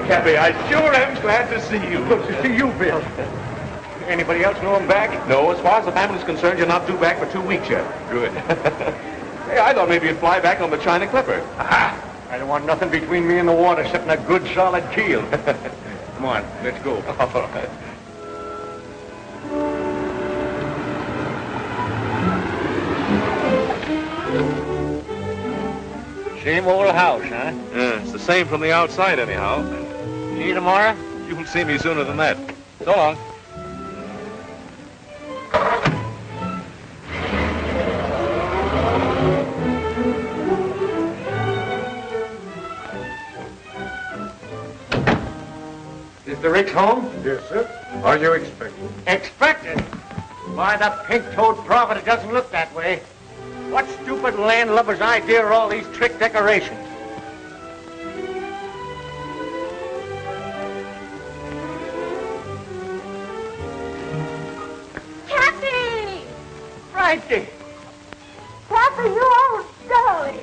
Cappy, I sure am glad to see you. Good to see you, Bill. Anybody else know him back? No, as far as the family's concerned, you're not due back for 2 weeks yet. Good. Hey, I thought maybe you'd fly back on the China Clipper. Aha! I don't want nothing between me and the water except a good solid keel. Come on, let's go. All right. Same old house, huh? Yeah, it's the same from the outside, anyhow. See you tomorrow? You'll see me sooner than that. So long. Is the Ricks home? Yes, sir. Are you expecting? Expected? Why, the pink-toed prophet, it doesn't look that way. What stupid landlubber's idea are all these trick decorations? Cappy! Righty. Cappy, you old darling.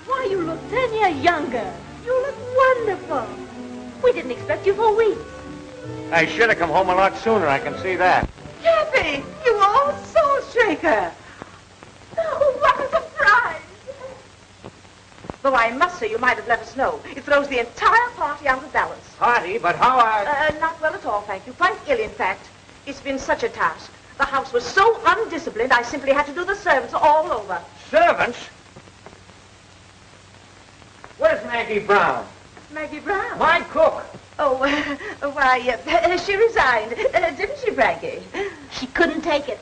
Why, you look 10 years younger. You look wonderful. We didn't expect you for weeks. I should have come home a lot sooner, I can see that. Cappy, you old soul shaker. Oh, what a surprise. Though I must say you might have let us know. It throws the entire party out of balance. Party, but how Not well at all, thank you. Quite ill, in fact. It's been such a task. The house was so undisciplined, I simply had to do the servants all over. Servants? Where's Maggie Brown? Maggie Brown? My cook. Oh, why, she resigned. Didn't she, Frankie? She couldn't take it.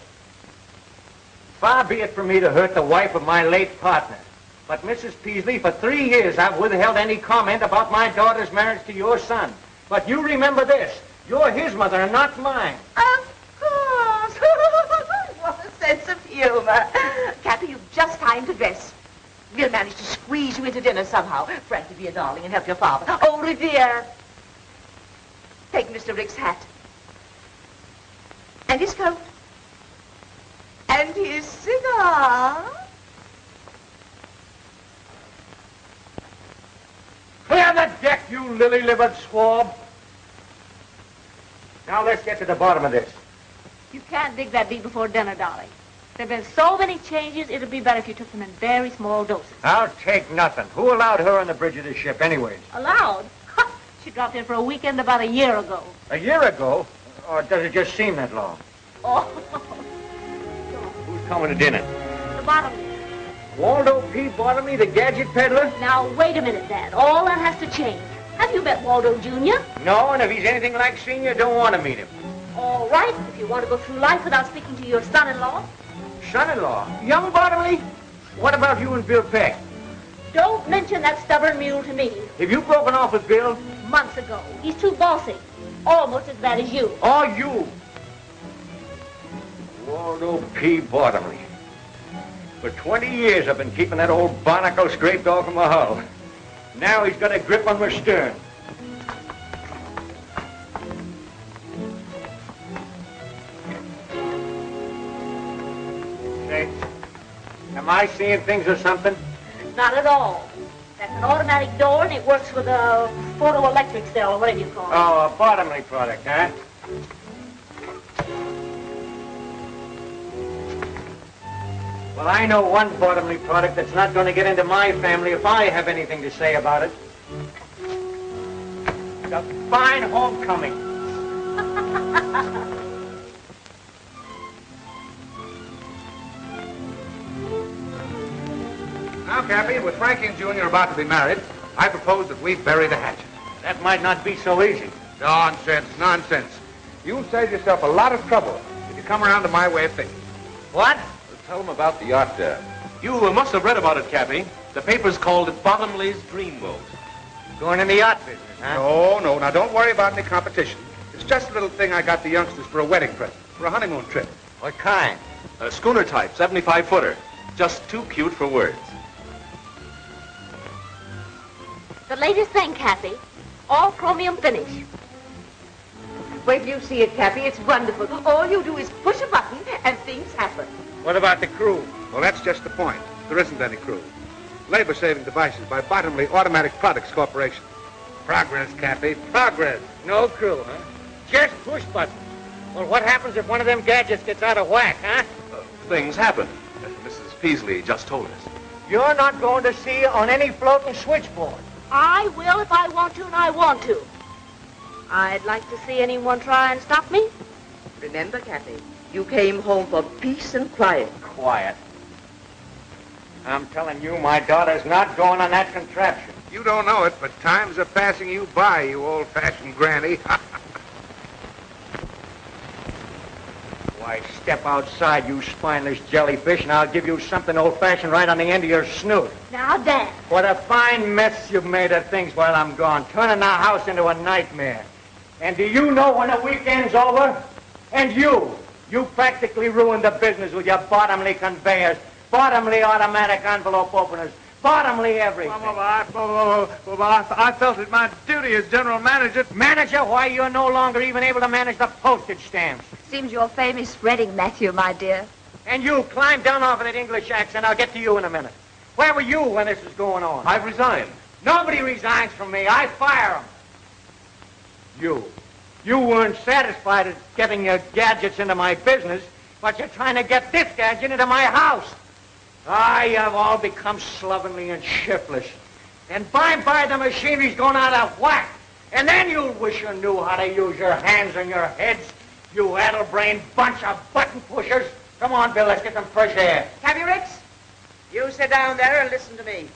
Far be it from me to hurt the wife of my late partner. But, Mrs. Peasley, for 3 years I've withheld any comment about my daughter's marriage to your son. But you remember this. You're his mother and not mine. Of course. What a sense of humor. Cappy, you've just time to dress. We'll manage to squeeze you into dinner somehow. Frankie, be a darling and help your father. Oh, Revere. Take Mr. Rick's hat. And his coat. And his cigar. Clear the deck, you lily-livered swab. Now let's get to the bottom of this. You can't dig that deep before dinner, darling. There have been so many changes, it'd be better if you took them in very small doses. I'll take nothing. Who allowed her on the bridge of this ship anyways? Allowed? She dropped in for a weekend about a year ago. A year ago? Or does it just seem that long? Oh, Who's coming to dinner? the bottom. Waldo P. Bottomley, the gadget peddler? Now, wait a minute, Dad. All that has to change. Have you met Waldo Jr.? No, and if he's anything like Senior, don't want to meet him. All right, if you want to go through life without speaking to your son-in-law. Son-in-law? Young Bottomley? What about you and Bill Peck? Don't mention that stubborn mule to me. Have you broken off with Bill? Months ago. He's too bossy. Almost as bad as you. Or you? Waldo P. Bottomley. For 20 years I've been keeping that old barnacle scraped off of my hull. Now he's got a grip on my stern. Say, Am I seeing things or something? Not at all. That's an automatic door, and it works with a photoelectric cell, or whatever you call it. Oh, a bottomley product, huh? Well, I know one bottomley product that's not going to get into my family if I have anything to say about it. It's a fine homecoming. Now, Cappy, with Frankie and Junior about to be married, I propose that we bury the hatchet. That might not be so easy. Nonsense, nonsense. You'll save yourself a lot of trouble if you come around to my way of thinking. What? Tell them about the yacht dad. You must have read about it, Cappy. The paper's called Bottomley's Dreamboat. Going in the yacht business, huh? No. Now, don't worry about any competition. It's just a little thing I got the youngsters for a wedding present, for a honeymoon trip. What kind? A schooner type, 75-footer. Just too cute for words. The latest thing, Cappy. All chromium finish. Wait till you see it, Cappy. It's wonderful. All you do is push a button and things happen. What about the crew? Well, that's just the point. There isn't any crew. Labor-saving devices by Bottomley Automatic Products Corporation. Progress, Cappy, progress. No crew, huh? Just push buttons. Well, what happens if one of them gadgets gets out of whack, huh? Things happen. Mrs. Peasley just told us. You're not going to see on any floating switchboard. I will if I want to, and I want to. I'd like to see anyone try and stop me. Remember, Cappy, you came home for peace and quiet. Quiet. I'm telling you, my daughter's not going on that contraption. You don't know it, but times are passing you by, you old-fashioned granny. Why, step outside, you spineless jellyfish, and I'll give you something old-fashioned right on the end of your snoot. Now, Dan. What a fine mess you've made of things while I'm gone, turning the house into a nightmare. And do you know when the weekend's over? And you practically ruined the business with your bottomley conveyors, bottomley automatic envelope openers, bottomley everything. I felt it my duty as general manager. Manager? Why, you're no longer even able to manage the postage stamps. Seems you're famous spreading, Matthew, my dear. And you, climb down off of that English accent. I'll get to you in a minute. Where were you when this was going on? I've resigned. Nobody resigns from me. I fire them. You weren't satisfied at getting your gadgets into my business, but you're trying to get this gadget into my house. You have all become slovenly and shiftless. And by the machinery's going out of whack. And then you'll wish you knew how to use your hands and your heads, you addle-brained bunch of button pushers. Come on, Bill, let's get some fresh air. Cappy Ricks, you sit down there and listen to me.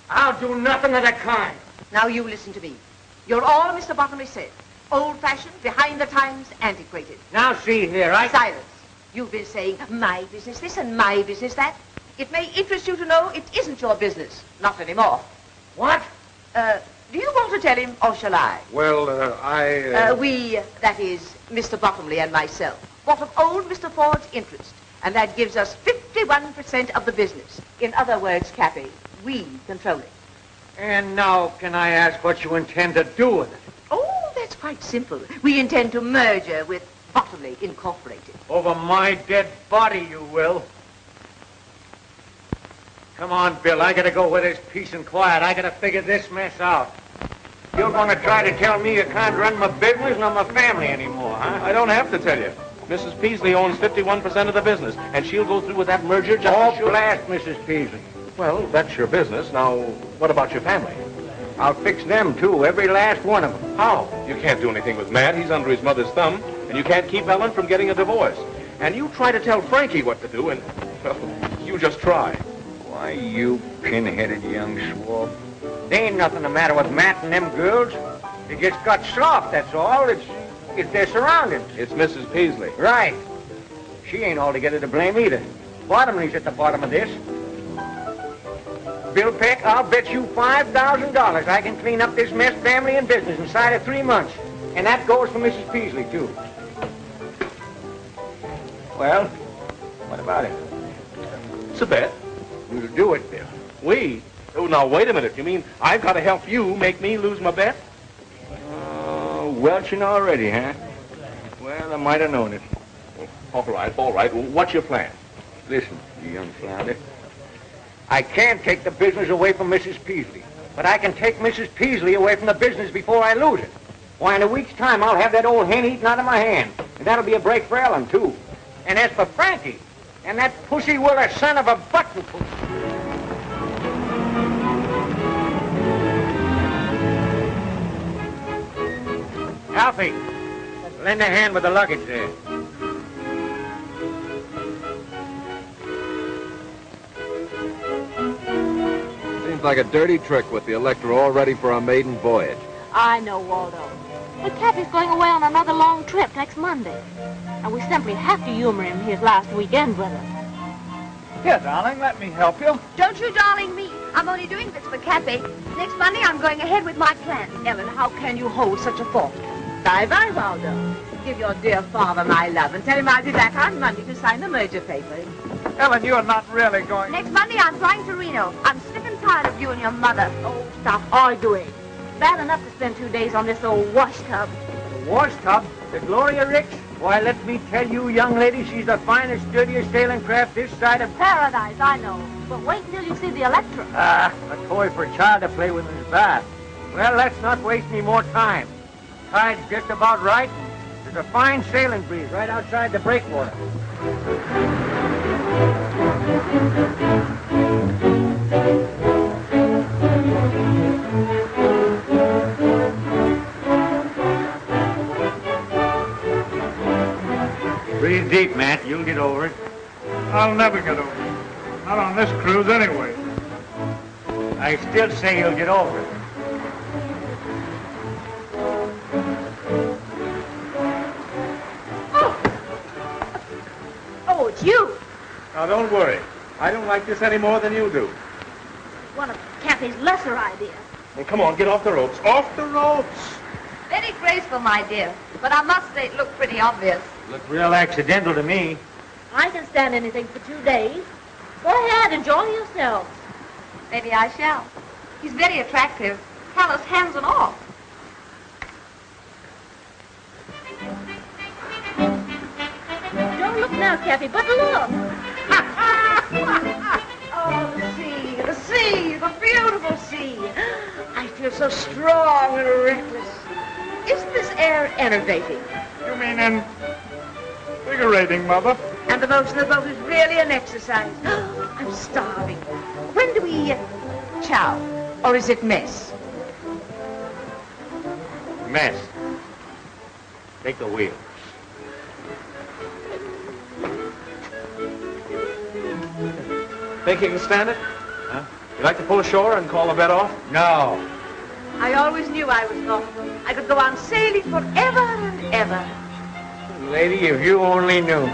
I'll do nothing of the kind. Now you listen to me. You're all Mr. Bottomley said. Old-fashioned, behind the times, antiquated. Now, see here, Silence. You've been saying, my business this and my business that. It may interest you to know it isn't your business. Not anymore. What? Do you want to tell him, or shall I? Well, We, that is, Mr. Bottomley and myself, bought of old Mr. Ford's interest, and that gives us 51% of the business. In other words, Cappy, we control it. And now, can I ask what you intend to do with it? Oh, that's quite simple. We intend to merger with Bottomley Incorporated. Over my dead body, you will. Come on, Bill. I gotta go where there's peace and quiet. I gotta figure this mess out. You're gonna try to tell me you can't run my business nor my family anymore, huh? I don't have to tell you. Mrs. Peasley owns 51% of the business, and she'll go through with that merger just Oh, as sure. blast Mrs. Peasley. Well, that's your business. Now, what about your family? I'll fix them, too, every last one of them. How? You can't do anything with Matt. He's under his mother's thumb, and you can't keep Ellen from getting a divorce. And you try to tell Frankie what to do, and, well, you just try. Why, you pin-headed young swab. There ain't nothing the matter with Matt and them girls. They just got soft, that's all. It's their surroundings. It's Mrs. Peasley. Right. She ain't altogether to blame either. Bottomley's at the bottom of this. Bill Peck, I'll bet you $5,000 I can clean up this mess, family and business, inside of 3 months. And that goes for Mrs. Peasley, too. Well, what about it? It's a bet. We'll do it, Bill. We? Oh, now, wait a minute. You mean I've got to help you make me lose my bet? Welching already, huh? Well, I might have known it. All right. What's your plan? Listen, you young flounder. I can't take the business away from Mrs. Peasley, but I can take Mrs. Peasley away from the business before I lose it. Why, in a week's time, I'll have that old hen eaten out of my hand. And that'll be a break for Ellen, too. And as for Frankie, and that pussy willer son of a button pussy. Alfie, lend a hand with the luggage there. Seems like a dirty trick with the Electra all ready for our maiden voyage. I know, Waldo. But Cappy's going away on another long trip next Monday. And we simply have to humor him his last weekend with us. Here, darling, let me help you. Don't you darling me. I'm only doing this for Cappy. Next Monday, I'm going ahead with my plan. Ellen, how can you hold such a thought? Bye-bye, Waldo. Give your dear father my love and tell him I'll be back on Monday to sign the merger papers. Ellen, you're not really going... Next Monday, I'm flying to Reno. I'm sick and tired of you and your mother. Oh, stop arguing. Bad enough to spend 2 days on this old wash tub. The wash tub? The Gloria Ricks? Why, let me tell you, young lady, she's the finest, dirtiest sailing craft this side of... Paradise, I know. But wait until you see the Electra. Ah, a toy for a child to play with in his bath. Well, let's not waste any more time. Tide's just about right. There's a fine sailing breeze right outside the breakwater. Breathe deep, Matt. You'll get over it. I'll never get over it. Not on this cruise, anyway. I still say you'll get over it. Oh, it's you. Now, don't worry. I don't like this any more than you do. One of Cappy's lesser ideas. Well, come on, get off the ropes. Off the ropes! Very graceful, my dear. But I must say it looked pretty obvious. Looked real accidental to me. I can stand anything for 2 days. Go ahead, enjoy yourselves. Maybe I shall. He's very attractive. Callous hands and all. Don't look now, Cappy, but look. Oh, the sea, the beautiful sea. I feel so strong and reckless. Isn't this air enervating? You mean invigorating, Mother? And the motion of the boat is really an exercise. I'm starving. When do we chow? Or is it mess? Mess. Take the wheel. Think you can stand it? Huh? You like to pull ashore and call the bet off? No. I always knew I was not. I could go on sailing forever and ever. Lady, if you only knew.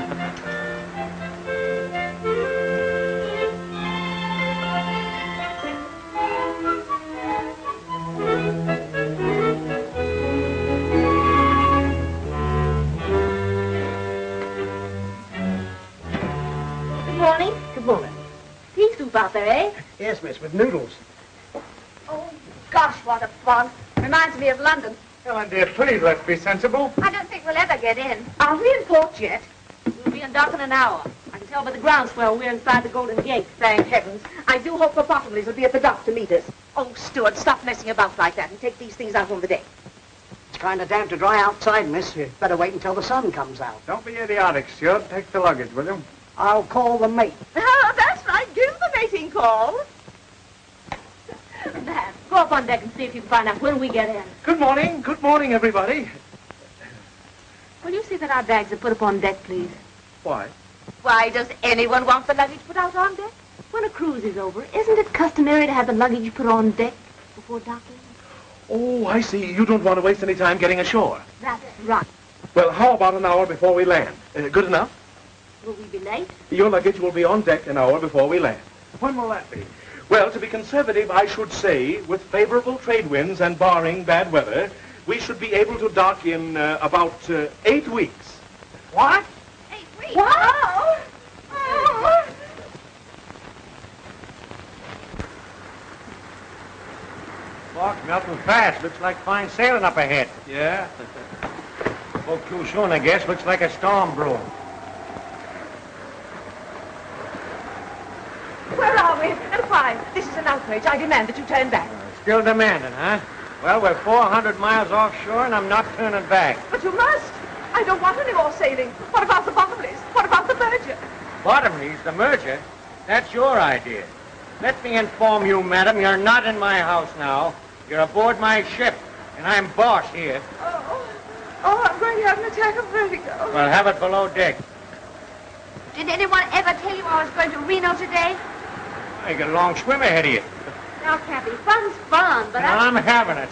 Good morning. Good morning. Pea soup out there, eh? Yes, miss, with noodles. Oh, gosh, what a fun. Reminds me of London. Ellen, dear, please, let's be sensible. I don't think we'll ever get in. Are we in port yet? We'll be in dock in an hour. I can tell by the groundswell we're inside the Golden Gate. Thank heavens. I do hope the Bottomleys will be at the dock to meet us. Oh, Stuart, stop messing about like that and take these things out on the deck. It's kind of damp to dry outside, miss. You'd better wait until the sun comes out. Don't be idiotic, Stuart. Take the luggage, will you? I'll call the mate. Oh, that's right. Give the mating call. Dad, go up on deck and see if you can find out when we get in. Good morning, everybody. Will you see that our bags are put up on deck, please? Why? Why does anyone want the luggage put out on deck? When a cruise is over, isn't it customary to have the luggage put on deck before docking? Oh, I see. You don't want to waste any time getting ashore. That's right. Well, how about an hour before we land? Good enough? Will we be late? Your luggage will be on deck an hour before we land. When will that be? Well, to be conservative, I should say, with favorable trade winds and barring bad weather, we should be able to dock in about 8 weeks. What? 8 weeks. Wow! Fog's melting fast. Looks like fine sailing up ahead. Yeah? Spoke too soon, I guess. Looks like a storm brewing. And fine. This is an outrage. I demand that you turn back. Still demanding, huh? Well, we're 400 miles offshore, and I'm not turning back. But you must. I don't want any more sailing. What about the Bottomleys? What about the merger? Bottomleys, the merger? That's your idea. Let me inform you, madam, you're not in my house now. You're aboard my ship, and I'm boss here. Oh, I'm going to have an attack of vertigo. Well, have it below deck. Did anyone ever tell you I was going to Reno today? You got a long swim ahead of you. Now, Cappy, fun's fun, but I'm having it.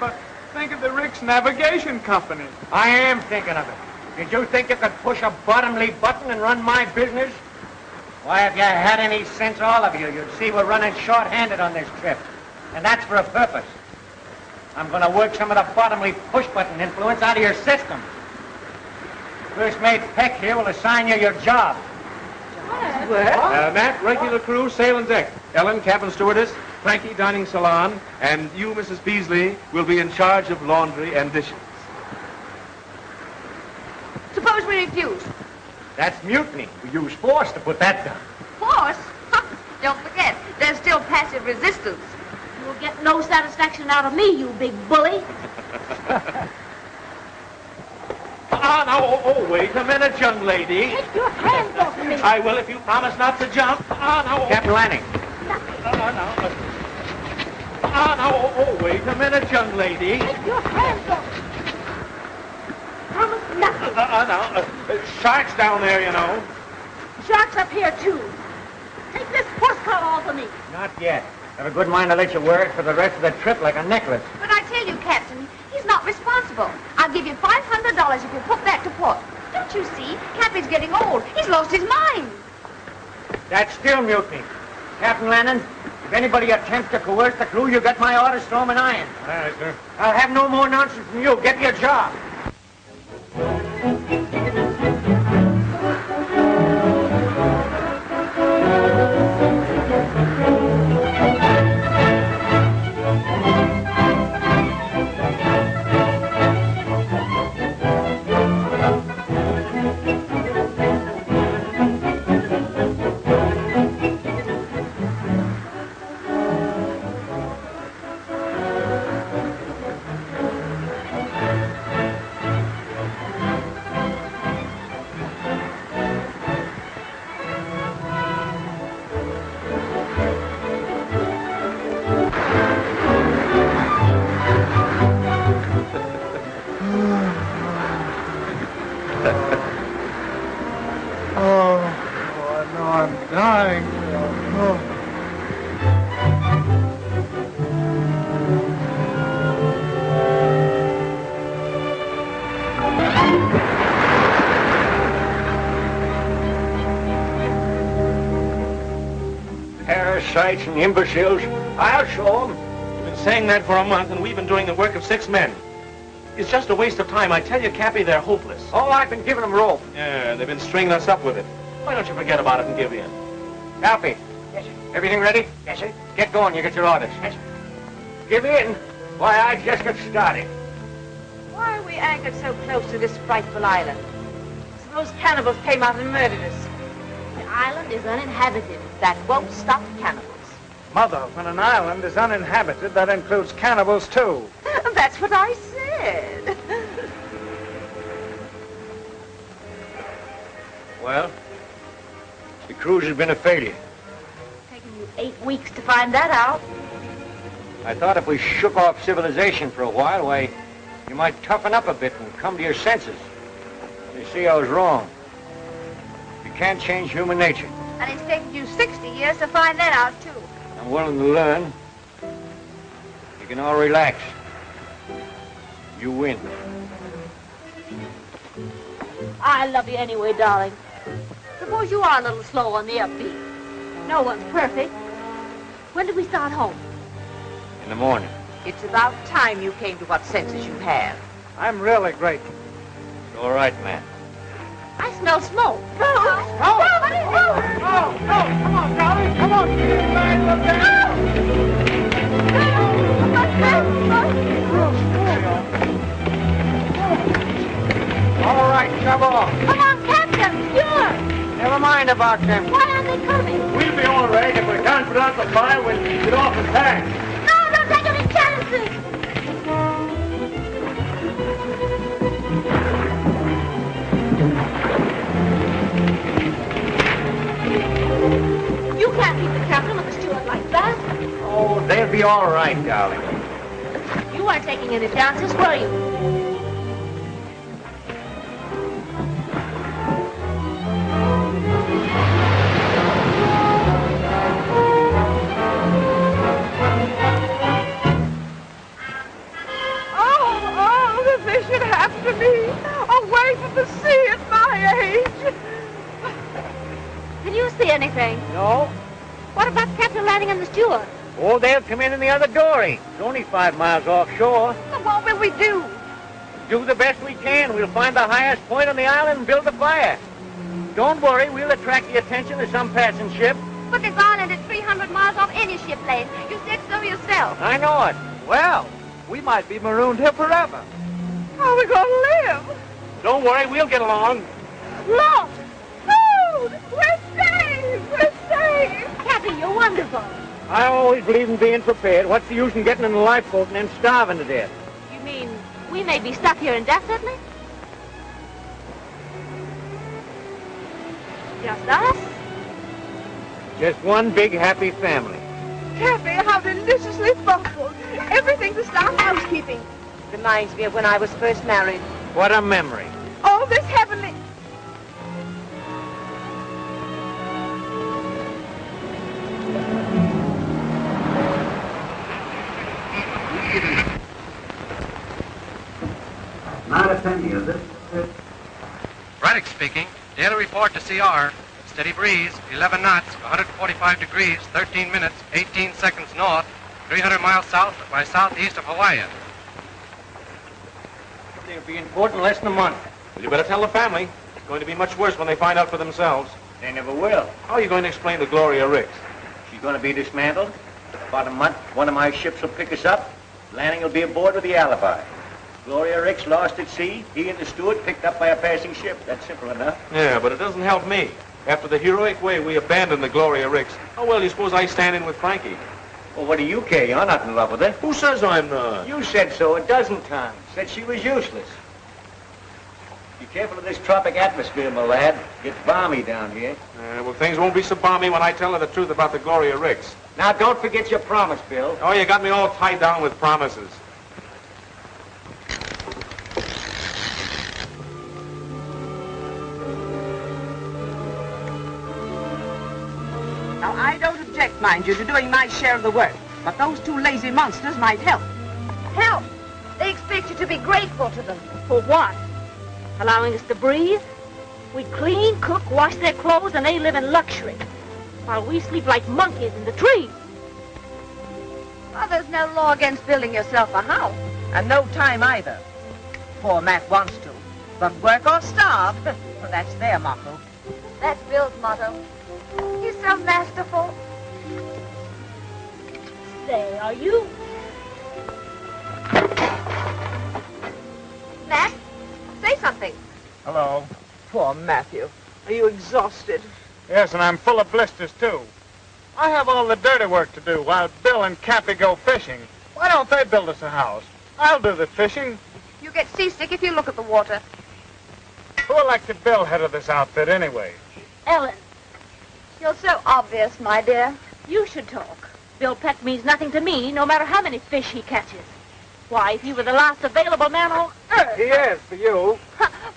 But think of the Rick's Navigation Company. I am thinking of it. Did you think you could push a Bottomley button and run my business? Why, if you had any sense, all of you, you'd see we're running short-handed on this trip. And that's for a purpose. I'm going to work some of the Bottomley push-button influence out of your system. First mate Peck here will assign you your job. Matt, regular crew, sail and deck. Ellen, cabin stewardess. Frankie, dining salon. And you, Mrs. Beasley, will be in charge of laundry and dishes. suppose we refuse? That's mutiny. We use force to put that down. Force? Don't forget, there's still passive resistance. You'll get no satisfaction out of me, you big bully. Oh, wait a minute, young lady. Take your hands off me. I will if you promise not to jump. Captain Lanning. Wait a minute, young lady. Take your hands off me. Promise nothing. Sharks down there, you know. Sharks up here, too. Take this horse collar off of me. Not yet. Have a good mind to let you wear it for the rest of the trip like a necklace. But I tell you, Captain, he's not responsible. I'll give you $500 if you put back to port. Don't you see? Cappy's getting old. He's lost his mind. That's still mutiny. Captain Lanning, if anybody attempts to coerce the crew, you got my orders, throw 'em in irons. All right, sir. I'll have no more nonsense from you. Get your job. Parasites and imbeciles. I'll show 'em. You've been saying that for a month, and we've been doing the work of 6 men. It's just a waste of time. I tell you, Cappy, they're hopeless. Oh, I've been giving 'em rope. Yeah, they've been stringing us up with it. Why don't you forget about it and give in? Cappy. Yes, sir. Everything ready? Yes, sir. Get going. You get your orders. Yes, sir. Give in. Why, I just got started. Why are we anchored so close to this frightful island? Suppose cannibals came out and murdered us. The island is uninhabited. That won't stop cannibals. Mother, when an island is uninhabited, that includes cannibals, too. That's what I said. Well, the cruise has been a failure. Taken you 8 weeks to find that out. I thought if we shook off civilization for a while, why, you might toughen up a bit and come to your senses. You see, I was wrong. You can't change human nature. And it's taken you 60 years to find that out, too. I'm willing to learn. You can all relax. You win. I love you anyway, darling. Suppose you are a little slow on the upbeat. No one's perfect. When did we start home? In the morning. It's about time you came to what senses you have. I'm really grateful. It's all right, man. I smell smoke. Come on, darling. Come on. All right, shove off. Come on, Captain. Sure. Never mind. mind about them. Why aren't they coming? We'll be all right. If we can't put out the fire, we'll get off and pack. No, don't take any chances. You can't keep the captain with the steward like that. Oh, they'll be all right, darling. You weren't taking any chances, were you? Oh, that they should have to be away from the sea at my age. Can you see anything? No? What about the captain landing and the steward? Oh, they'll come in the other dory. It's only 5 miles offshore. So what will we do? Do the best we can. We'll find the highest point on the island and build a fire. Don't worry, we'll attract the attention of some passing ship. But this island is 300 miles off any ship lane. You said so yourself. I know it. Well, we might be marooned here forever. How are we going to live? Don't worry, we'll get along. Look! Food! We're saved! We're saved! Cappy, you're wonderful. I always believe in being prepared. What's the use in getting in the lifeboat and then starving to death? You mean we may be stuck here indefinitely? Just us? Just one big happy family. Cappy, how deliciously thoughtful. Everything to start housekeeping. Reminds me of when I was first married. What a memory. Oh, this heavenly... Not a penny, is it? Braddock speaking. Daily report to CR. Steady breeze, 11 knots, 145 degrees, 13 minutes, 18 seconds north, 300 miles south by southeast of Hawaii. They'll be in port in less than a month. Well, you better tell the family. It's going to be much worse when they find out for themselves. They never will. How are you going to explain to Gloria Ricks? She's going to be dismantled. About a month, one of my ships will pick us up. Landing will be aboard with the alibi. Gloria Ricks lost at sea. He and the steward picked up by a passing ship. That's simple enough. Yeah, but it doesn't help me. After the heroic way we abandoned the Gloria Ricks, how well do you suppose I stand in with Frankie? Well, what do you care? You're not in love with her. Who says I'm not? You said so a dozen times. Said she was useless. Be careful of this tropic atmosphere, my lad. It's balmy down here. Well, things won't be so balmy when I tell her the truth about the Gloria Ricks. Now, don't forget your promise, Bill. Oh, you got me all tied down with promises. Now, I don't object, mind you, to doing my share of the work. But those two lazy monsters might help. Help! They expect you to be grateful to them. For what? Allowing us to breathe? We clean, cook, wash their clothes, and they live in luxury. While we sleep like monkeys in the trees. Well, there's no law against building yourself a house. And no time either. Poor Matt wants to. But work or starve, well, that's their motto. That's Bill's motto. He's so masterful. Say, are you? Matt, say something. Hello. Poor Matthew. Are you exhausted? Yes, and I'm full of blisters, too. I have all the dirty work to do while Bill and Cappy go fishing. Why don't they build us a house? I'll do the fishing. You get seasick if you look at the water. Who elected Bill head of this outfit anyway? Ellen, You're so obvious, my dear. you should talk. Bill Peck means nothing to me, no matter how many fish he catches. Why, if he were the last available man on earth. He is, for you.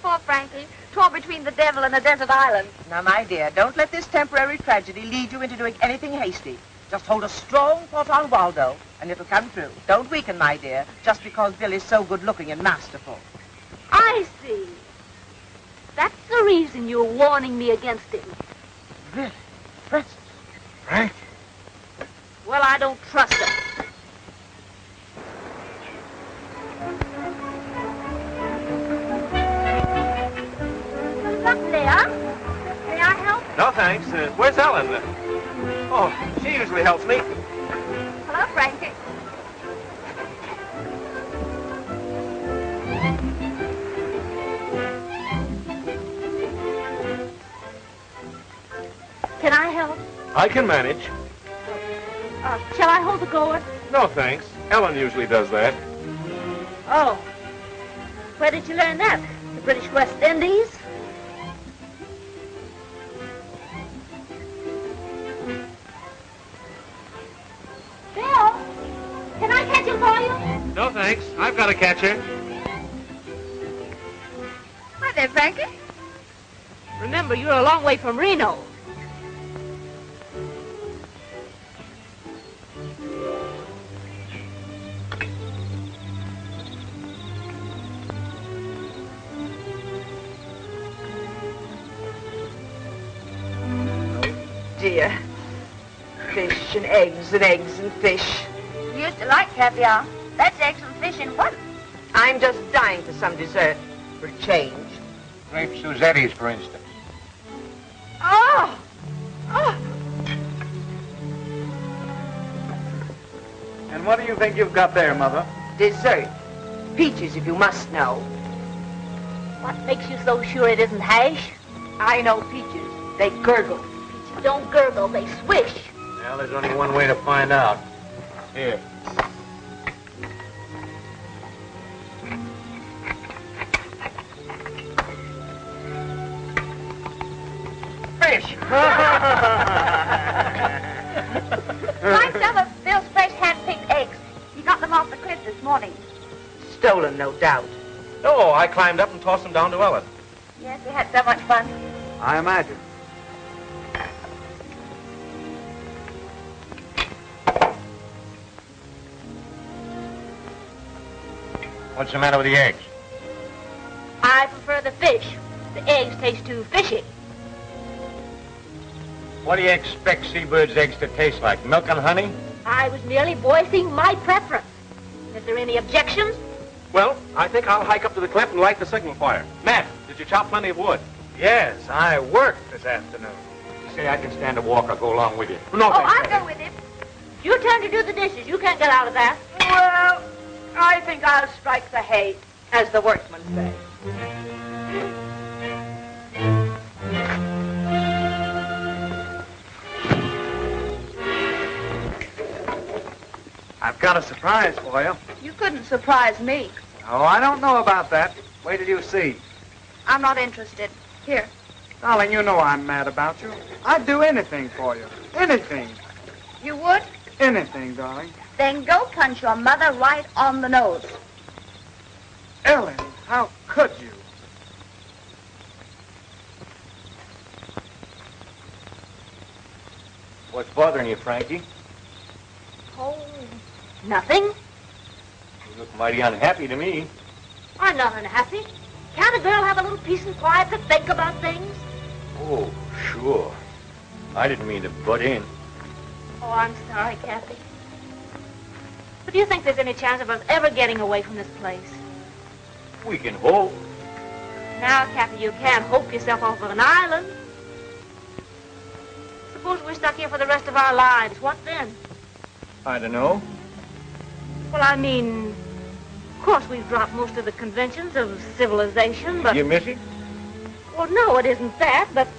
Poor Frankie, torn between the devil and a desert island. Now, my dear, don't let this temporary tragedy lead you into doing anything hasty. Just hold a strong thought on Waldo, and it'll come true. Don't weaken, my dear, just because Bill is so good-looking and masterful. I see. That's the reason you're warning me against him. Really? Francis? Frank? Well, I don't trust him. Look, Leah. May I help? No, thanks. Where's Ellen? Oh, she usually helps me. Hello, Frankie. Can I help? I can manage. Shall I hold the gourd? No, thanks. Ellen usually does that. Oh. Where did you learn that? The British West Indies? Bill, can I catch him for you? No, thanks. I've got a catcher. Hi there, Frankie. Remember, you're a long way from Reno. Dear. Fish and eggs and eggs and fish. You used to like caviar. That's eggs and fish in one. I'm just dying for some dessert. For change. Grape Suzetti's, for instance. Oh! Oh! And what do you think you've got there, Mother? Dessert. Peaches, if you must know. What makes you so sure it isn't hash? I know peaches. They gurgle. Peaches don't gurgle, they swish. Well, there's only one way to find out. Here. Fish. Like some of Bill's fresh hand-picked eggs. He got them off the cliff this morning. Stolen, no doubt. Oh, I climbed up and tossed them down to Ellen. Yes, we had so much fun. I imagine. What's the matter with the eggs? I prefer the fish. The eggs taste too fishy. What do you expect seabirds' eggs to taste like? Milk and honey? I was merely voicing my preference. Is there any objections? Well, I think I'll hike up to the cliff and light the signal fire. Matt, did you chop plenty of wood? Yes, I worked this afternoon. You say I can stand a walk, I'll go along with you. No, Oh, thanks. I'll go with him. Your turn to do the dishes. You can't get out of that. Well, I think I'll strike the hay, as the workmen say. I've got a surprise for you. You couldn't surprise me. Oh, I don't know about that. Wait till you see. I'm not interested. Here. Darling, you know I'm mad about you. I'd do anything for you. Anything. You would? Anything, darling. Then go punch your mother right on the nose. Ellen, how could you? What's bothering you, Frankie? Oh, nothing. You look mighty unhappy to me. I'm not unhappy. Can't a girl have a little peace and quiet to think about things? Oh, sure. I didn't mean to butt in. Oh, I'm sorry, Cappy. But do you think there's any chance of us ever getting away from this place? We can hope. Now, Cappy, you can't hope yourself off of an island. Suppose we're stuck here for the rest of our lives. What then? I don't know. Well, I mean, of course we've dropped most of the conventions of civilization, but... You miss it? Well, no, it isn't that, but...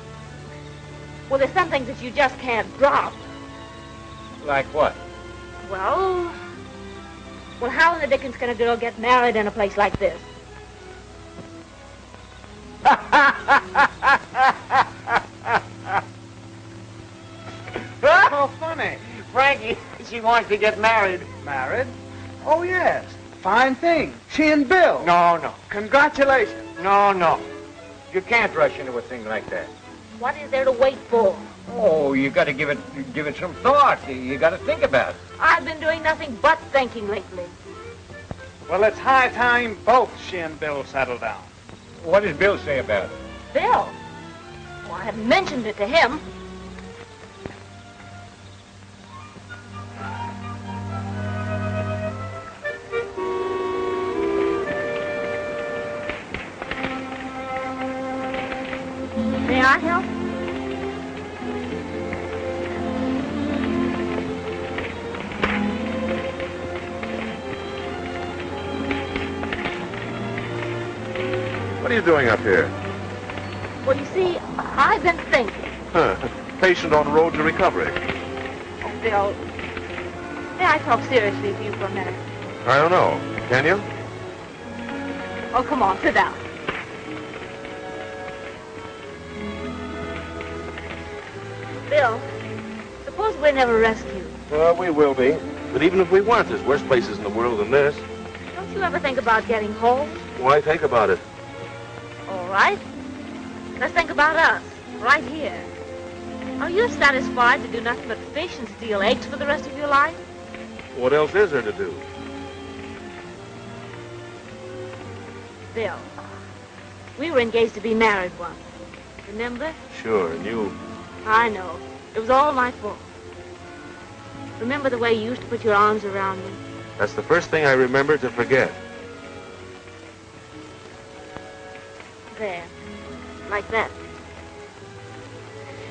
Well, there's some things that you just can't drop. Like what? Well, how in the dickens can a girl get married in a place like this? Oh, funny. Frankie, she wants to get married. Married? Oh, yes. Fine thing. She and Bill. No. Congratulations. No. You can't rush into a thing like that. What is there to wait for? Oh, you got to give it some thought. You got to think about it. I've been doing nothing but thinking lately. Well, it's high time both she and Bill settle down. What does Bill say about it? Bill? Oh, I haven't mentioned it to him. May I help? What are you doing up here? Well, you see, I've been thinking. Huh. patient on road to recovery. Oh, Bill, may I talk seriously to you for a minute? I don't know. Can you? Oh, come on, sit down. Bill, suppose we're never rescued. Well, we will be. But even if we weren't, there's worse places in the world than this. Don't you ever think about getting home? Why think about it? All right. Let's think about us, right here. Are you satisfied to do nothing but fish and steal eggs for the rest of your life? What else is there to do? Bill, we were engaged to be married once. Remember? Sure, and you... I know. It was all my fault. Remember the way you used to put your arms around me? That's the first thing I remember to forget. There. Like that.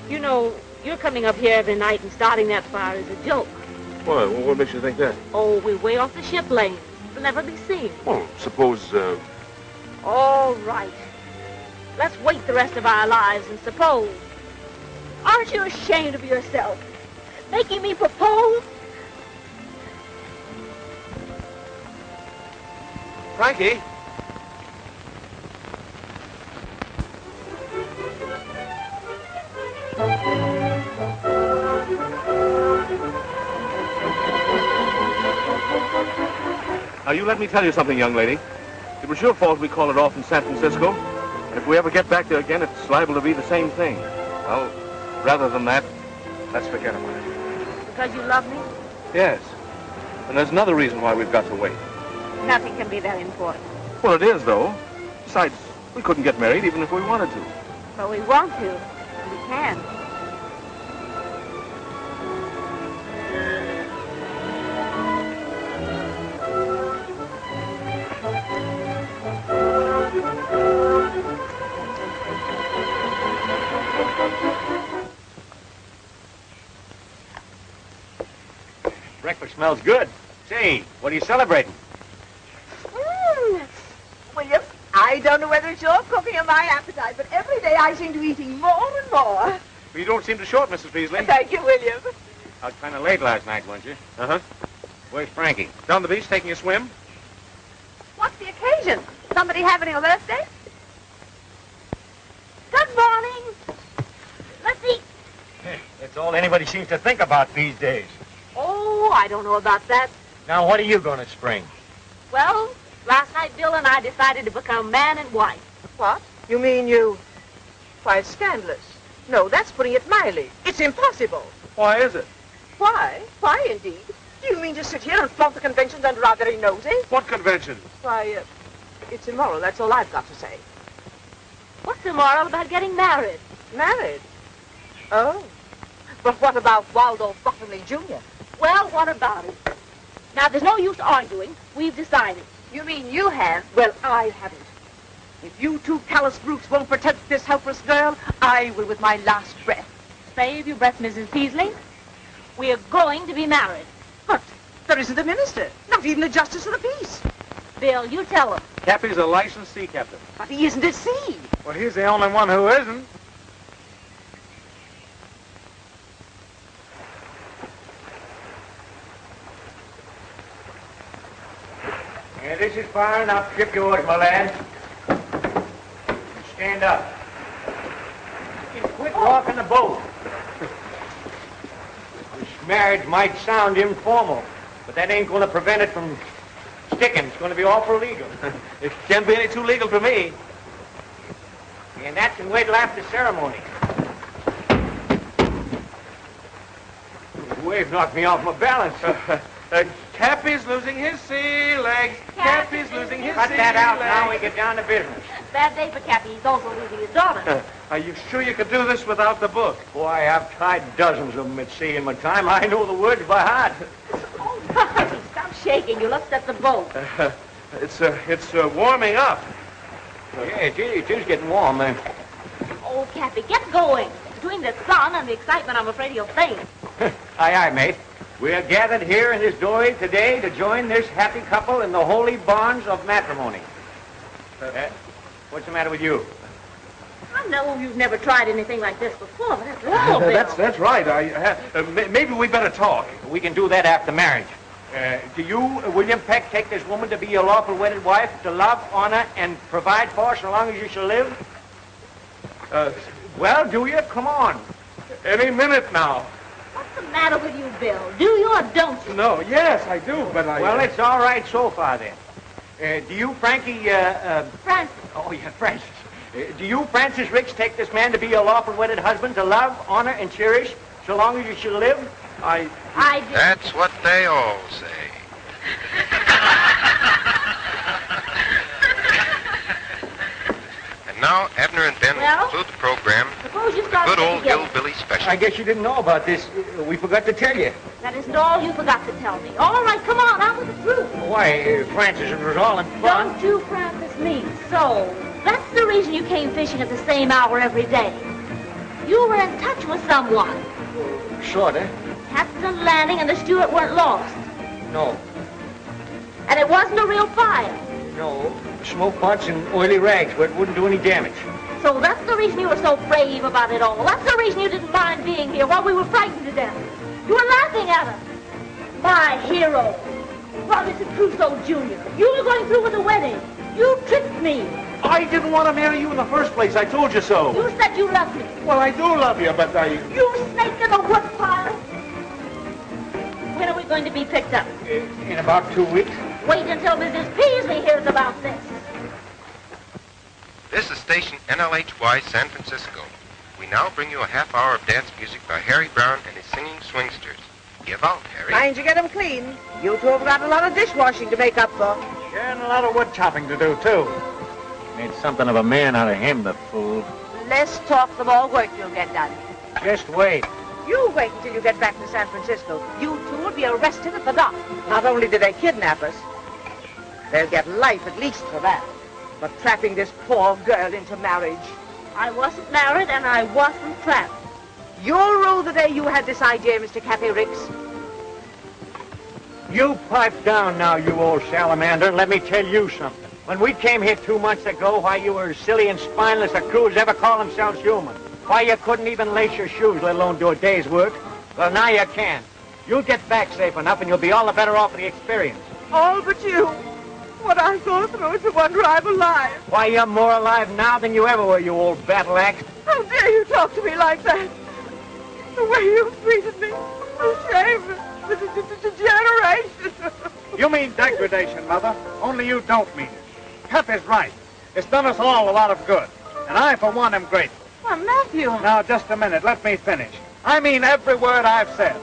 You know, you're coming up here every night and starting that fire is a joke. What makes you think that? Oh, we're way off the ship lane. It'll never be seen. Well, suppose, All right. Let's wait the rest of our lives and suppose. Aren't you ashamed of yourself? Making me propose? Frankie? Now, you let me tell you something, young lady. It was your fault we called it off in San Francisco. And if we ever get back there again, it's liable to be the same thing. Well, rather than that, let's forget about it. Because you love me? Yes. And there's another reason why we've got to wait. Nothing can be that important. Well, it is, though. Besides, we couldn't get married even if we wanted to. But we want to. And we can. Breakfast smells good. Say, what are you celebrating? William, I don't know whether it's your cooking or my appetite, but every day I seem to be eating more and more. Well, you don't seem to short, Mrs. Beasley. Thank you, William. I was kind of late last night, weren't you? Uh-huh. Where's Frankie? Down the beach taking a swim? What's the occasion? Somebody having a birthday? Good morning. Let's eat. That's all anybody seems to think about these days. Oh, I don't know about that. Now, what are you going to spring? Well, last night Bill and I decided to become man and wife. What? You mean you... Why, it's scandalous. No, that's putting it mildly. It's impossible. Why is it? Why? Why, indeed? Do you mean to sit here and flaunt the conventions under our very noses? What convention? Why, it's immoral. That's all I've got to say. What's immoral about getting married? Married? Oh. But what about Waldo Bottomley, Jr.? Well, what about it? Now, there's no use arguing. We've decided. You mean you have? Well, I haven't. If you two callous brutes won't protect this helpless girl, I will with my last breath. Save your breath, Mrs. Peasley. We are going to be married. But there isn't a minister, not even a justice of the peace. Bill, you tell him. Cappy's a licensed sea captain. But he isn't at sea. Well, he's the only one who isn't. Yeah, this is far enough. Ship yours, my lad. Stand up. And quit walking the boat. This marriage might sound informal, but that ain't going to prevent it from sticking. It's going to be awful legal. It can't be any too legal for me. And that can wait till after ceremony. The wave knocked me off my balance. Cappy's losing his sea legs. Cappy's losing his Cut sea that out legs. now. We get down to business. Bad day for Cappy. He's also losing his daughter. Are you sure you could do this without the book? Boy, I've tried dozens of them at sea in my time. I know the words by heart. Oh, Marty, stop shaking. You'll upset the boat. It's warming up. Yeah, it is getting warm, man. Oh, Cappy, get going. Between the sun and the excitement, I'm afraid he'll faint. Aye, aye, mate. We're gathered here in this doorway today to join this happy couple in the holy bonds of matrimony. What's the matter with you? I know you've never tried anything like this before, but after all, Bill. That's right. Maybe we better talk. We can do that after marriage. Do you, William Peck, take this woman to be your lawful wedded wife, to love, honor, and provide for so long as you shall live? Well, do you? Come on. Any minute now. What's the matter with you, Bill? Do you or don't you? No, yes, I do, but I... Well, it's all right so far, then. Do you, Frankie, Francis. Oh, yeah, Francis. Do you, Francis Ricks, take this man to be your lawful wedded husband, to love, honor, and cherish so long as you shall live? I do. That's what they all say. And now, Abner and Ben will conclude the program. Suppose you start Good old together. hillbilly special. I guess you didn't know about this. We forgot to tell you. That isn't all you forgot to tell me. All right, come on, out with the truth. Why, Francis, it was all in fun. Don't you, Francis, me. So, that's the reason you came fishing at the same hour every day. You were in touch with someone. Sorta. Captain Lanning and the steward weren't lost. No. And it wasn't a real fire. No. Smoke pots and oily rags where it wouldn't do any damage. So that's the reason you were so brave about it all. That's the reason you didn't mind being here while we were frightened to death. You were laughing at us. My hero, Robinson Crusoe Jr. You were going through with the wedding. You tricked me. I didn't want to marry you in the first place. I told you so. You said you loved me. Well, I do love you, but I... You snake in the woodpile. When are we going to be picked up? In about 2 weeks. Wait until Mrs. Peasley hears about this. This is station NLHY San Francisco. We now bring you a half hour of dance music by Harry Brown and his singing swingsters. Give out, Harry. Mind you get them clean. You two have got a lot of dishwashing to make up for. Sure, and a lot of wood chopping to do, too. Made something of a man out of him, the fool. Less talk, the more work you'll get done. Just wait. You wait until you get back to San Francisco. You two will be arrested at the dock. Not only did they kidnap us, they'll get life at least for that. For trapping this poor girl into marriage. I wasn't married and I wasn't trapped. You'll rule the day you had this idea, Mr. Cappy Ricks. You pipe down now, you old salamander. Let me tell you something. When we came here 2 months ago, why, you were as silly and spineless a crew as ever call themselves human. Why, you couldn't even lace your shoes, let alone do a day's work. Well, now you can. You'll get back safe enough, and you'll be all the better off for the experience. All but you. What I go through is the wonder I'm alive. Why, you're more alive now than you ever were, you old battle axe. How dare you talk to me like that? The way you treated me. The shame. The degeneration. You mean degradation, Mother. Only you don't mean it. Cappy's right. It's done us all a lot of good. And I, for one, am grateful. Why, Matthew. Now, just a minute. Let me finish. I mean every word I've said.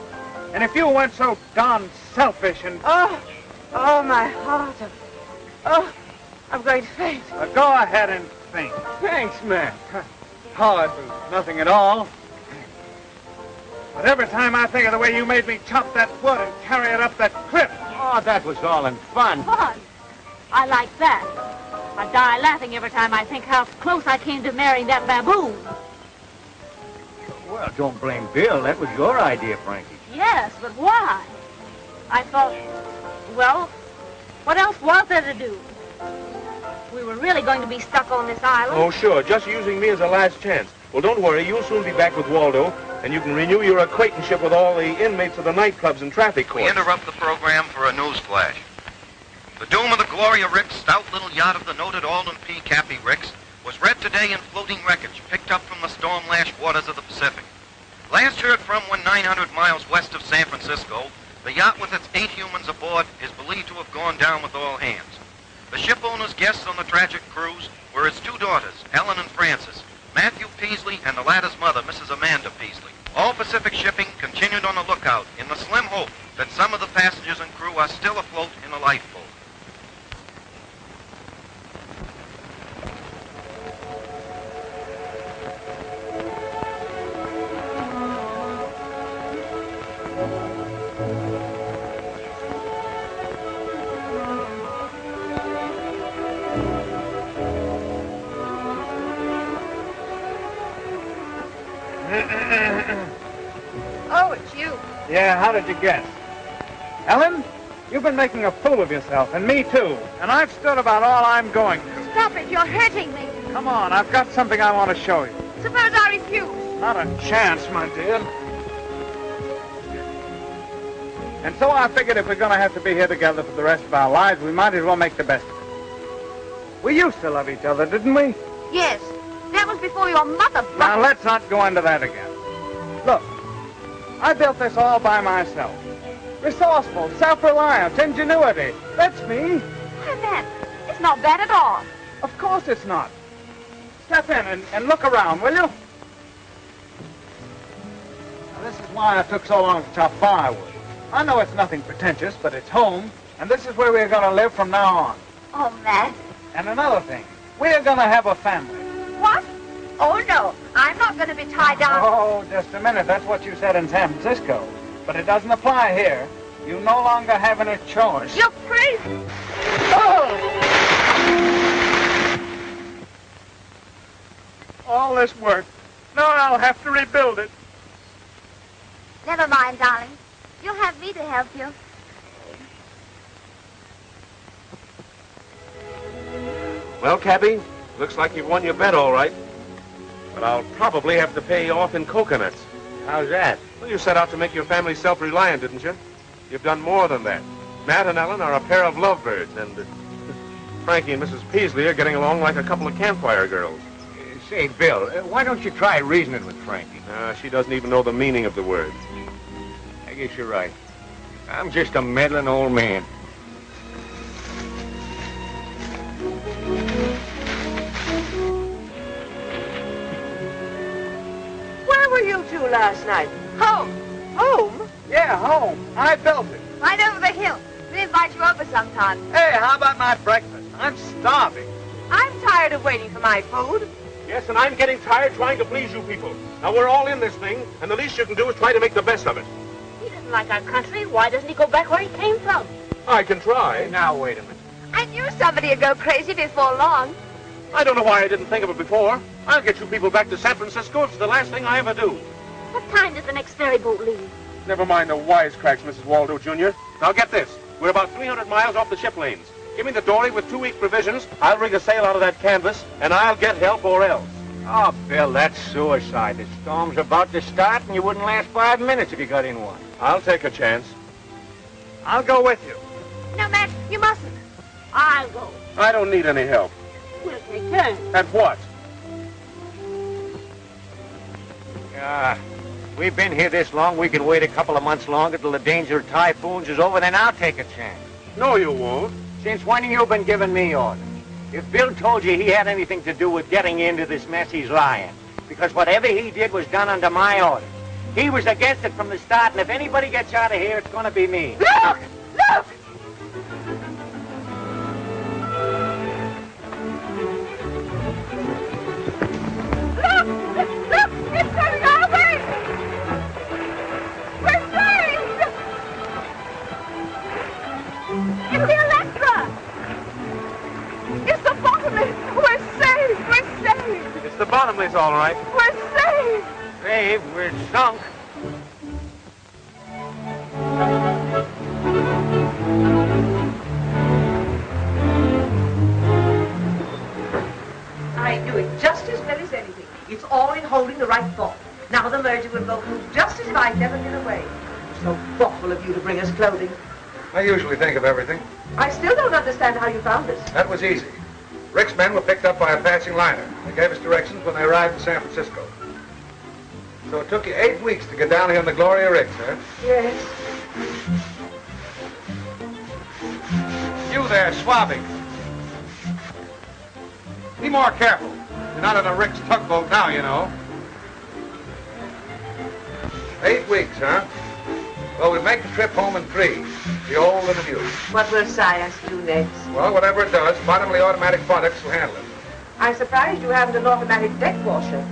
And if you weren't so darn selfish and... Oh, my heart. Oh, I'm going to faint. Go ahead and faint. Thanks, man. Oh, it was nothing at all. But every time I think of the way you made me chop that wood and carry it up that cliff... Oh, that was all in fun. Fun. I like that. I die laughing every time I think how close I came to marrying that baboon. Well, don't blame Bill. That was your idea, Frankie. Yes, but why? I thought, well, what else was there to do? We were really going to be stuck on this island. Oh, sure. Just using me as a last chance. Well, don't worry. You'll soon be back with Waldo, and you can renew your acquaintanceship with all the inmates of the nightclubs and traffic courts. We interrupt the program for a news flash. The doom of the Gloria Ricks, stout little yacht of the noted Alden P. Cappy Ricks, was read today in floating wreckage picked up from the storm-lashed waters of the Pacific. Last heard from when 900 miles west of San Francisco, the yacht with its 8 humans aboard is believed to have gone down with all hands. The ship owner's guests on the tragic cruise were his 2 daughters, Ellen and Frances, Matthew Peasley, and the latter's mother, Mrs. Amanda Peasley. All Pacific shipping continued on the lookout in the slim hope that some of the passengers and crew are still afloat in a lifeboat. Oh, it's you. Yeah, how did you guess? Ellen, you've been making a fool of yourself, and me too. And I've stood about all I'm going to. Stop it. You're hurting me. Come on, I've got something I want to show you. Suppose I refuse. Not a chance, my dear. And so I figured if we're going to have to be here together for the rest of our lives, we might as well make the best of it. We used to love each other, didn't we? Yes. That was before your mother... Now, let's not go into that again. Look, I built this all by myself. Resourceful, self-reliance, ingenuity. That's me. Why, that? It's not bad at all. Of course it's not. Step in and look around, will you? Now, this is why I took so long to chop firewood. I know it's nothing pretentious, but it's home, and this is where we're going to live from now on. Oh, Matt. And another thing, we're going to have a family. What? Oh, no. I'm not going to be tied down. Oh, just a minute. That's what you said in San Francisco. But it doesn't apply here. You no longer have any choice. You're crazy. Oh! All this work. Now I'll have to rebuild it. Never mind, darling. You'll have me to help you. Well, Cappy, looks like you've won your bet all right. But I'll probably have to pay you off in coconuts. How's that? Well, you set out to make your family self-reliant, didn't you? You've done more than that. Matt and Ellen are a pair of lovebirds, and Frankie and Mrs. Peasley are getting along like a couple of campfire girls. Say, Bill, why don't you try reasoning with Frankie? She doesn't even know the meaning of the words. I guess you're right. I'm just a meddling old man. Where were you two last night? Home. Home? Yeah, home. I built it. Right over the hill. We'll invite you over sometime. Hey, how about my breakfast? I'm starving. I'm tired of waiting for my food. Yes, and I'm getting tired trying to please you people. Now, we're all in this thing, and the least you can do is try to make the best of it. He doesn't like our country. Why doesn't he go back where he came from? I can try. Now, wait a minute. I knew somebody would go crazy before long. I don't know why I didn't think of it before. I'll get you people back to San Francisco. It's the last thing I ever do. What time does the next ferry boat leave? Never mind the wisecracks, Mrs. Waldo, Jr. Now, get this. We're about 300 miles off the ship lanes. Give me the dory with 2-week provisions. I'll rig a sail out of that canvas, and I'll get help or else. Oh, Bill, that's suicide. The storm's about to start, and you wouldn't last 5 minutes if you got in one. I'll take a chance. I'll go with you. No, Matt, you mustn't. I'll go. I don't need any help. We'll take turns. At what? We've been here this long, we can wait a couple of months longer till the danger of typhoons is over, then I'll take a chance. No, you won't. Since when have you been giving me orders? If Bill told you he had anything to do with getting you into this mess, he's lying. Because whatever he did was done under my orders. He was against it from the start, and if anybody gets out of here, it's going to be me. Look! Look! Look! It's coming our way! We're saved! It's the Electra! It's the Bottomless! We're saved! We're saved! It's the Bottomless, all right. We're saved! Saved, we're sunk. I knew it just as well as anything. It's all in holding the right thought. Now the merger will go through just as if I'd never been away. So thoughtful of you to bring us clothing. I usually think of everything. I still don't understand how you found us. That was easy. Rick's men were picked up by a passing liner. They gave us directions when they arrived in San Francisco. So it took you 8 weeks to get down here on the Gloria Rick's, huh? Yes. You there, swabbing. Be more careful. You're not on a Rick's tugboat now, you know. 8 weeks, huh? Well, we'll make the trip home in 3. The old and the new. What will science do next? Well, whatever it does, bottomly automatic products will handle it. I'm surprised you haven't an automatic deck washer.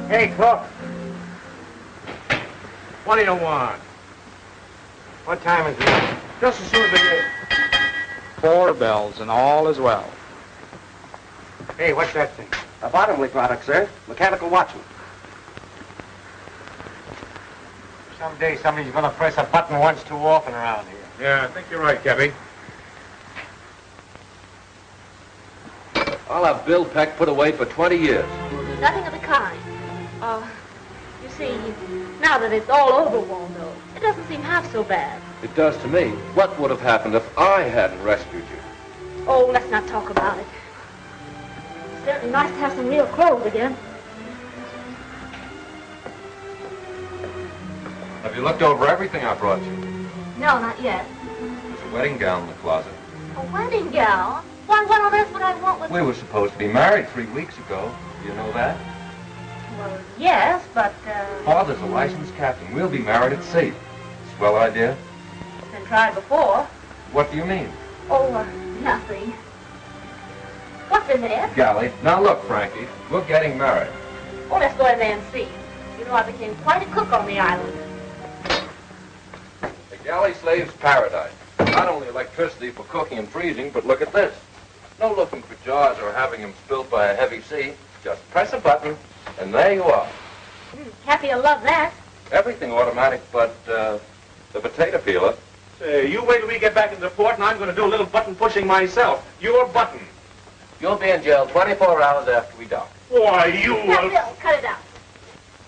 Hey, cook. What do you want? What time is it? Just as soon as they get... 4 bells, and all is well. Hey, what's that thing? A Bottomley product, sir. Mechanical watchman. Someday somebody's going to press a button once too often around here. Yeah, I think you're right, Cappy. I'll have Bill Peck put away for 20 years. We'll do nothing of the kind. You see, now that it's all over, Waldo, it doesn't seem half so bad. It does to me. What would have happened if I hadn't rescued you? Oh, let's not talk about it. It's certainly nice to have some real clothes again. Have you looked over everything I brought you? No, not yet. There's a wedding gown in the closet. A wedding gown? Why, what on earth would I want with... We were supposed to be married 3 weeks ago. Do you know that? Well, yes, but, Father's a licensed captain. We'll be married at sea. Swell idea? It's been tried before. What do you mean? Oh, nothing. What's in there? Galley. Now look, Frankie, we're getting married. Oh, let's go in there and see. You know, I became quite a cook on the island. The galley slave's paradise. Not only electricity for cooking and freezing, but look at this. No looking for jars or having them spilt by a heavy sea. Just press a button, and there you are. Cappy will love that. Everything automatic but the potato peeler. Say, you wait till we get back into the port, and I'm going to do a little button pushing myself. Your button. You'll be in jail 24 hours after we dock. Why, you... Now, Bill, cut it out.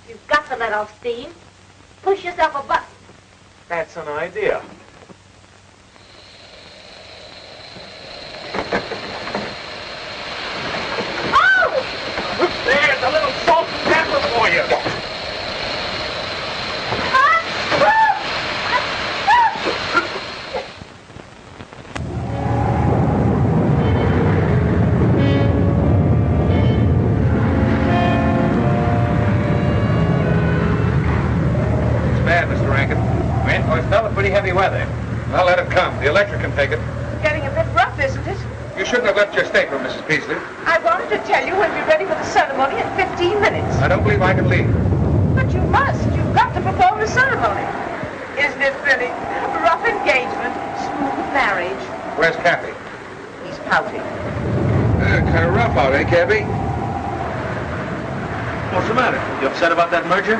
You've got to let off steam. Push yourself a button. That's an idea. Oh! There's a little salt and pepper for you. Pretty heavy weather. I'll let him come. The electric can take it. Getting a bit rough, isn't it? You shouldn't have left your stateroom, Mrs. Peasley. I wanted to tell you when we're ready for the ceremony in 15 minutes. I don't believe I can leave. But you must. You've got to perform the ceremony. Isn't it pretty? Rough engagement, smooth marriage. Where's Cappy? He's pouting. Kind of rough out, eh, Cappy? What's the matter? You upset about that merger?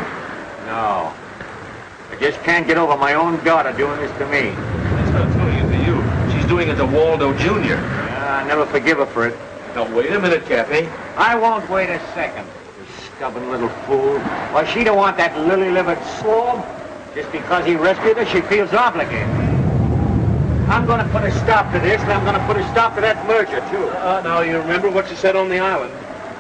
No. I just can't get over my own daughter doing this to me. She's not doing it to you. She's doing it to Waldo Jr. Yeah, I never forgive her for it. Now, wait a minute, Cappy. I won't wait a second. You stubborn little fool. Why, she don't want that lily-livered swab. Just because he rescued her, she feels obligated. I'm going to put a stop to this, and I'm going to put a stop to that merger, too. Now, you remember what you said on the island?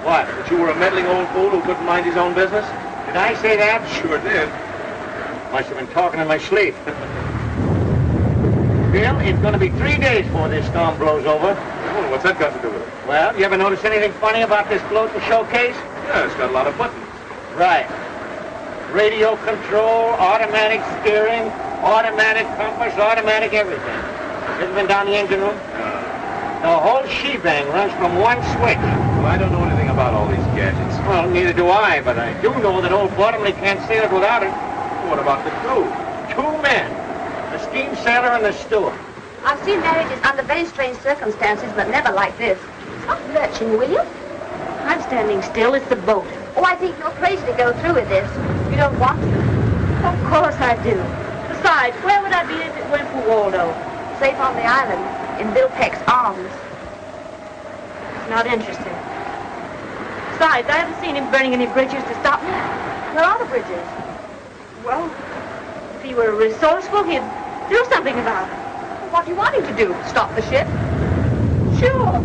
What? That you were a meddling old fool who couldn't mind his own business? Did I say that? Sure did. Must have been talking in my sleep. Bill, it's going to be 3 days before this storm blows over. Oh, what's that got to do with it? Well, you ever notice anything funny about this float and showcase? Yeah, it's got a lot of buttons. Right. Radio control, automatic steering, automatic compass, automatic everything. Ever been down the engine room? The whole shebang runs from one switch. Well, I don't know anything about all these gadgets. Well, neither do I, but I do know that old Bottomley can't sail it without it. What about the crew? 2 men. The steam sailor and the steward. I've seen marriages under very strange circumstances, but never like this. Stop lurching, will you? I'm standing still. It's the boat. Oh, I think you're crazy to go through with this. You don't want to. Of course I do. Besides, where would I be if it went for Waldo? Safe on the island, in Bill Peck's arms. It's not interesting. Besides, I haven't seen him burning any bridges to stop me. Where are the bridges? Well, if he were resourceful, he'd do something about it. What do you want him to do? Stop the ship? Sure.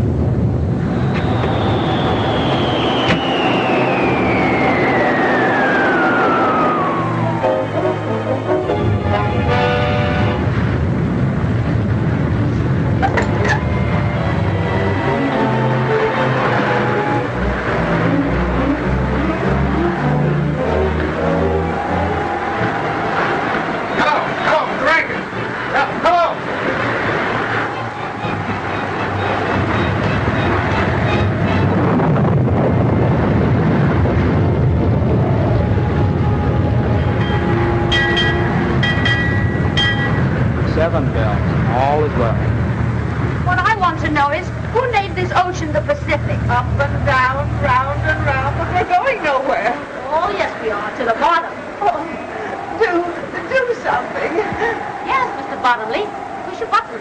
All is well. What I want to know is, who named this ocean the Pacific? Up and down, round and round, but we're going nowhere. Oh, yes, we are. To the bottom. Oh, do something. Yes, Mr. Bottomley. Push a button.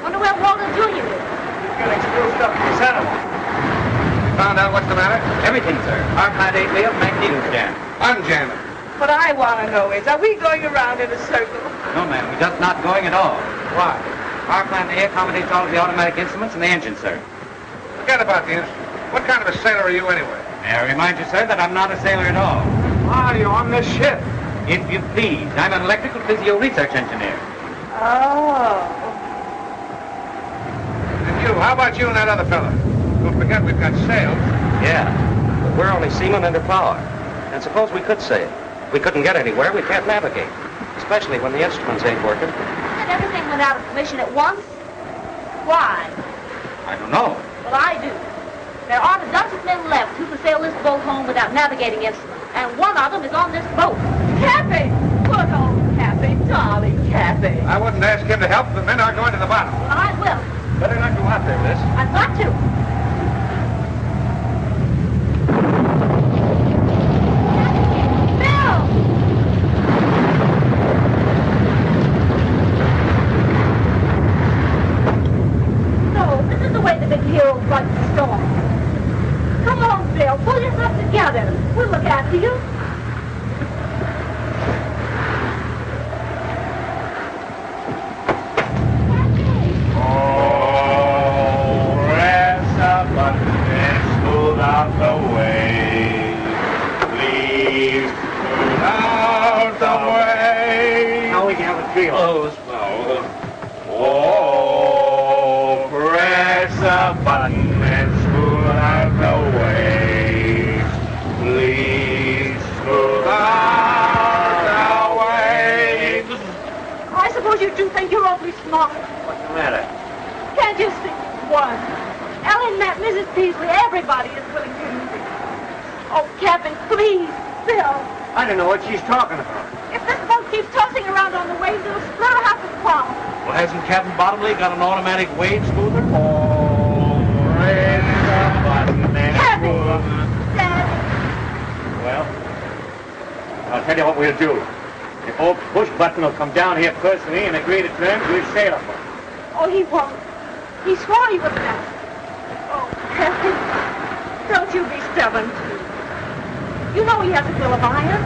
Wonder where Waldo Jr. is. You can explain spruced up the center. Found out what's the matter? Everything, sir. Our plant ain't failed, magneto's jammed. Unjam it. What I want to know is, are we going around in a circle? No, ma'am, we're just not going at all. Why? Our plant A accommodates all of the automatic instruments and the engine, sir. Forget about the instrument. What kind of a sailor are you anyway? May I remind you, sir, that I'm not a sailor at all. Why are you on this ship? If you please, I'm an electrical physio research engineer. Oh. And you, how about you and that other fella? Don't forget we've got sails. Yeah, but we're only seamen under power. And suppose we could sail. We couldn't get anywhere, we can't navigate. Especially when the instruments ain't working. And everything went out of commission at once? Why? I don't know. Well, I do. There aren't a dozen men left who can sail this boat home without navigating instruments. And one of them is on this boat. Cappy! Good old Cappy, darling Cappy. I wouldn't ask him to help. The men are going to the bottom. Well, I will. Better not go out there, Liz. I've got to. Bill! No, this is the way the big hero fights the storm. Come on, Bill. Pull yourself together. We'll look after you. Oh, oh, press a button and smooth out the way. Please smooth out the way. I suppose you do think you're awfully smart. What's the matter? Can't you see? One. Ellen met Mrs. Peasley. Everybody is willing to use it. Oh, Captain, please, Bill. I don't know what she's talking about. If this boat keeps tossing around on the waves, it'll split her half the crown. Well, hasn't Captain Bottomley got an automatic wave smoother? Oh, press a button and Cappy! smooth. Dad! Well, I'll tell you what we'll do. If old Push Button will come down here personally and agree to terms, we'll sail him. Oh, he won't. He swore he wouldn't. Oh, Captain, don't you be stubborn, too. You know he has a bill of iron.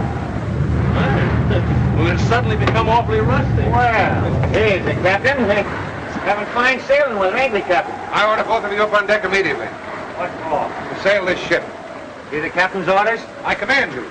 Well, it's suddenly become awfully rusty. Well, here's the captain. Having fine sailing with him, ain't we, Captain? I order both of you up on deck immediately. What for? To sail this ship. Hear the captain's orders? I command you.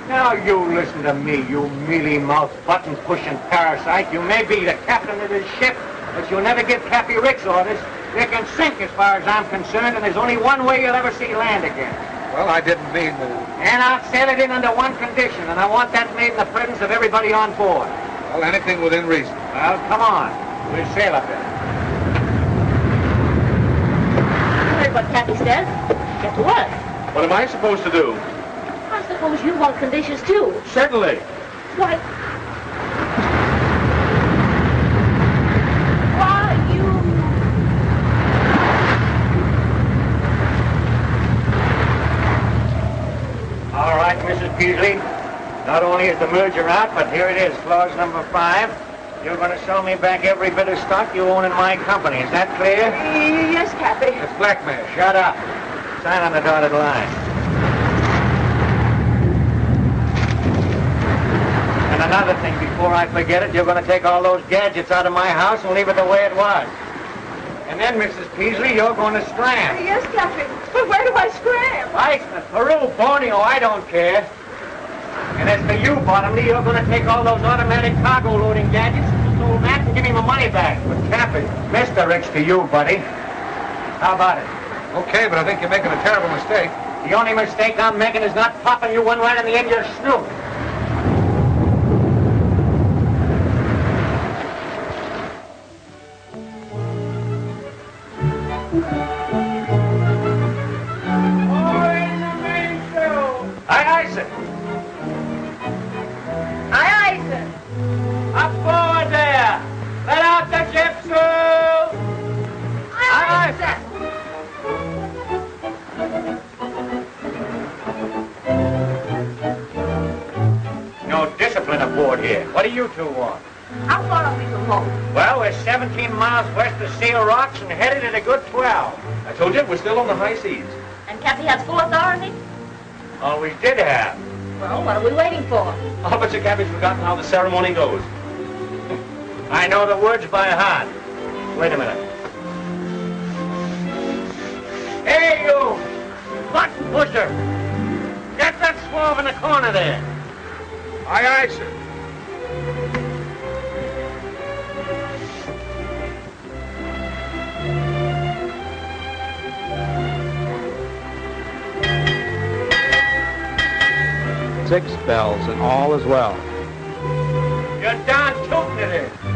Now you listen to me, you mealy-mouthed, button-pushing parasite. You may be the captain of this ship, but you'll never give Cappy Rick's orders. You can sink as far as I'm concerned, and there's only one way you'll ever see land again. Well, I didn't mean to. And I'll sail it in under one condition, and I want that made in the presence of everybody on board. Well, anything within reason. Well, come on. We'll sail up there. You heard what Cappy says. Get to work. What am I supposed to do? I suppose you want conditions, too. Certainly. Why, you... All right, Mrs. Peasley. Not only is the merger out, but here it is, clause number 5. You're going to sell me back every bit of stock you own in my company. Is that clear? Yes, Cappy. It's blackmail. Shut up. Sign on the dotted line. And another thing, before I forget it, you're going to take all those gadgets out of my house and leave it the way it was. And then, Mrs. Peasley, you're going to scram. Yes, Cappy. But where do I scram? Iceland, Peru, Borneo, I don't care. And as for you, Bottomley, you're going to take all those automatic cargo loading gadgets and this old Mac and give me my money back. But Cappy, Mr. Rich to you, buddy. How about it? Okay, but I think you're making a terrible mistake. The only mistake I'm making is not popping you one right in the end of your snoot. Aye, aye, sir. Aye, aye, sir. Up forward there. Let out the ship, sir. Aye, aye, sir. No discipline aboard here. What do you two want? How far are we from home? Well, we're 17 miles west of Seal Rocks and headed at a good 12. I told you, we're still on the high seas. And Cappy has full authority? Oh, we did have. Well, what are we waiting for? I'll bet you Cappy's forgotten how the ceremony goes. I know the words by heart. Wait a minute. Hey, you! Button pusher! Get that swab in the corner there. Aye, aye, sir. Six bells and all is well. You're darn tootin' it is.